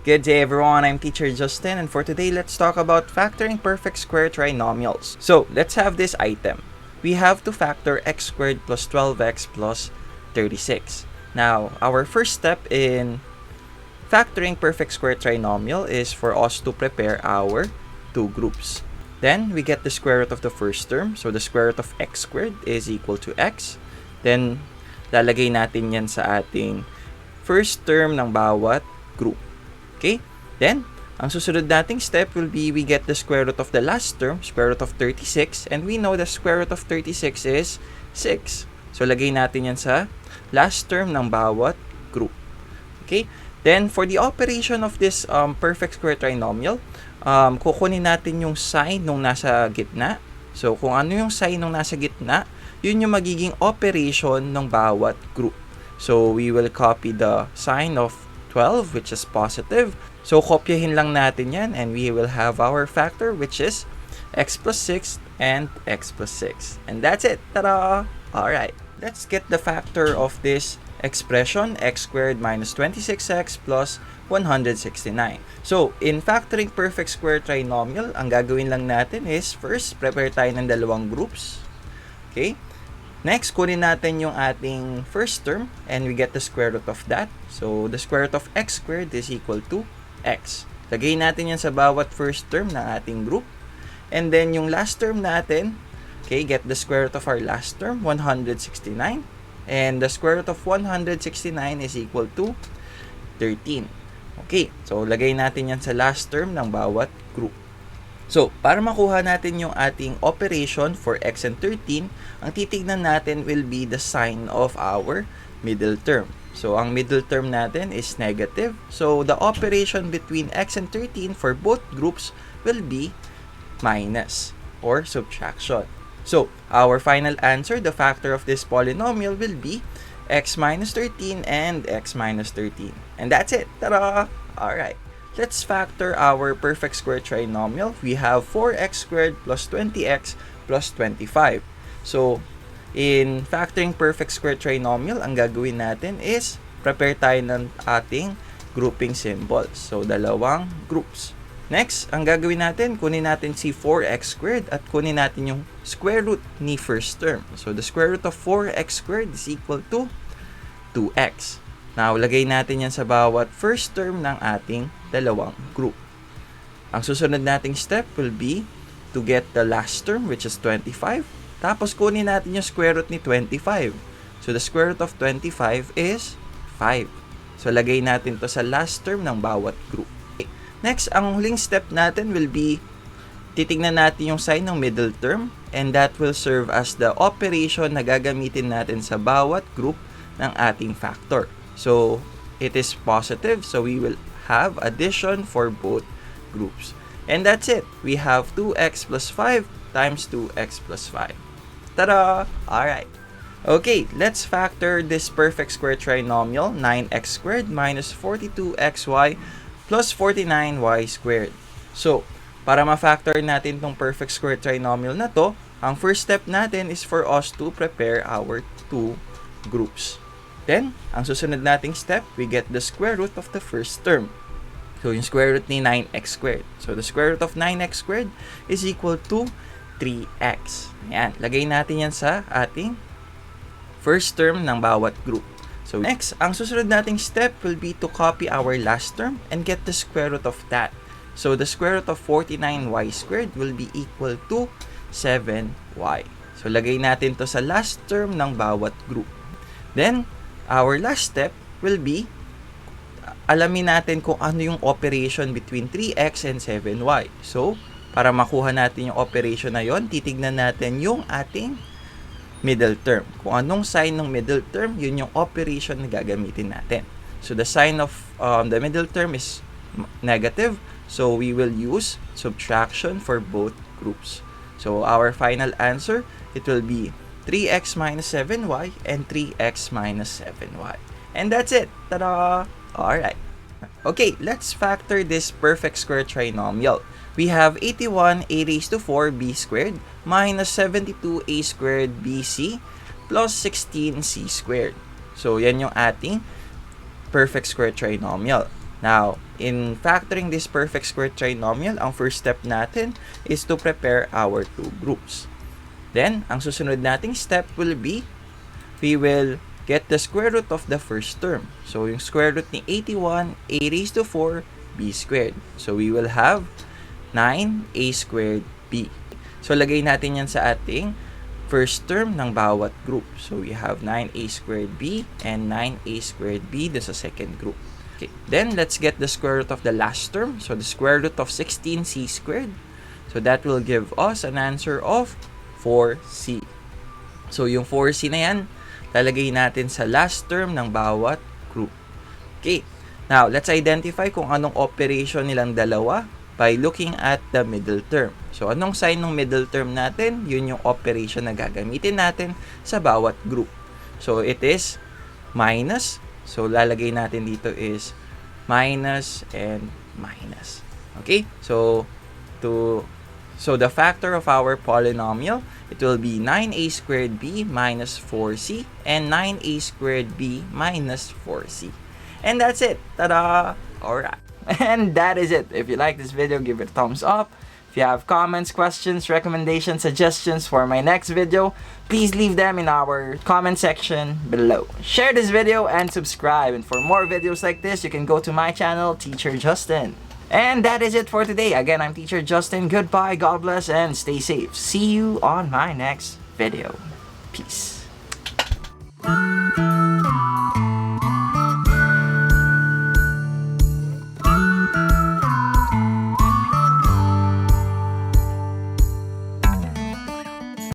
Good day everyone, I'm Teacher Justin, and for today let's talk about factoring perfect square trinomials. So let's have this item. We have to factor x squared plus 12x plus 36. Now, our first step in factoring perfect square trinomial is for us to prepare our two groups. Then we get the square root of the first term, so the square root of x squared is equal to x. Then lalagay natin yan sa ating first term ng bawat group. Okay? Then, ang susunod nating step will be we get the square root of the last term, square root of 36, and we know the square root of 36 is 6. So, lagay natin yan sa last term ng bawat group. Okay? Then, for the operation of this perfect square trinomial, kukunin natin yung sign nung nasa gitna. So, kung ano yung sign nung nasa gitna, yun yung magiging operation ng bawat group. So, we will copy the sign of 12, which is positive. So, kopyahin lang natin yan and we will have our factor, which is x plus 6 and x plus 6. And that's it. Ta-da! Alright, let's get the factor of this expression, x squared minus 26x plus 169. So, in factoring perfect square trinomial, ang gagawin lang natin is first, prepare tayo ng dalawang groups. Okay? Next, kunin natin yung ating first term and we get the square root of that. So, the square root of x squared is equal to x. Lagay natin yan sa bawat first term ng ating group. And then, yung last term natin, okay, get the square root of our last term, 169. And the square root of 169 is equal to 13. Okay, so lagay natin yan sa last term ng bawat group. So, para makuha natin yung ating operation for x and 13, ang titignan natin will be the sign of our middle term. So, ang middle term natin is negative. So, the operation between x and 13 for both groups will be minus or subtraction. So, our final answer, the factor of this polynomial will be x minus 13 and x minus 13. And that's it. Ta-da! Alright. Let's factor our perfect square trinomial. We have 4x squared plus 20x plus 25. So, in factoring perfect square trinomial, ang gagawin natin is prepare tayo ng ating grouping symbols. So, dalawang groups. Next, ang gagawin natin, kunin natin si 4x squared at kunin natin yung square root ni first term. So, the square root of 4x squared is equal to 2x. Now, lagay natin yan sa bawat first term ng ating dalawang group. Ang susunod nating step will be to get the last term, which is 25. Tapos, kunin natin yung square root ni 25. So, the square root of 25 is 5. So, lagay natin to sa last term ng bawat group. Okay. Next, ang huling step natin will be titignan natin yung sign ng middle term and that will serve as the operation na gagamitin natin sa bawat group ng ating factor. So, it is positive. So, we will have addition for both groups. And that's it. We have 2x plus 5 times 2x plus 5. Ta-da! Alright. Okay, let's factor this perfect square trinomial, 9x squared minus 42xy plus 49y squared. So, para ma-factor natin tong perfect square trinomial na to, ang first step natin is for us to prepare our two groups. Then, ang susunod nating step, we get the square root of the first term. So, yung square root ni 9x squared. So, the square root of 9x squared is equal to 3x. Ayan, lagay natin yan sa ating first term ng bawat group. So, next, ang susunod nating step will be to copy our last term and get the square root of that. So, the square root of 49y squared will be equal to 7y. So, lagay natin to sa last term ng bawat group. Then, our last step will be alamin natin kung ano yung operation between 3x and 7y. So, para makuha natin yung operation na yon, titignan natin yung ating middle term. Kung anong sign ng middle term, yun yung operation na gagamitin natin. So, the sign of the middle term is negative. So, we will use subtraction for both groups. So, our final answer, it will be 3x minus 7y and 3x minus 7y. And that's it. Ta-da! Alright. Okay, let's factor this perfect square trinomial. We have 81a raised to 4b squared minus 72a squared bc plus 16c squared. So, yan yung ating perfect square trinomial. Now, in factoring this perfect square trinomial, ang first step natin is to prepare our two groups. Then, ang susunod nating step will be, we will get the square root of the first term. So, yung square root ni 81, a raised to 4, b squared. So, we will have 9a squared b. So, lagay natin yan sa ating first term ng bawat group. So, we have 9a squared b and 9a squared b sa second group. Okay. Then, let's get the square root of the last term. So, the square root of 16c squared. So, that will give us an answer of 4c. So, yung 4c na yan, lalagay natin sa last term ng bawat group. Okay. Now, let's identify kung anong operation nilang dalawa by looking at the middle term. So, anong sign ng middle term natin? Yun yung operation na gagamitin natin sa bawat group. So, it is minus. So, lalagay natin dito is minus and minus. Okay? So, the factor of our polynomial, it will be 9a squared b minus 4c and 9a squared b minus 4c. And that's it. Ta-da! Alright. And that is it. If you like this video, give it a thumbs up. If you have comments, questions, recommendations, suggestions for my next video, please leave them in our comment section below. Share this video and subscribe. And for more videos like this, you can go to my channel, Teacher Justin. And that is it for today. Again, I'm Teacher Justin. Goodbye, God bless, and stay safe. See you on my next video. Peace.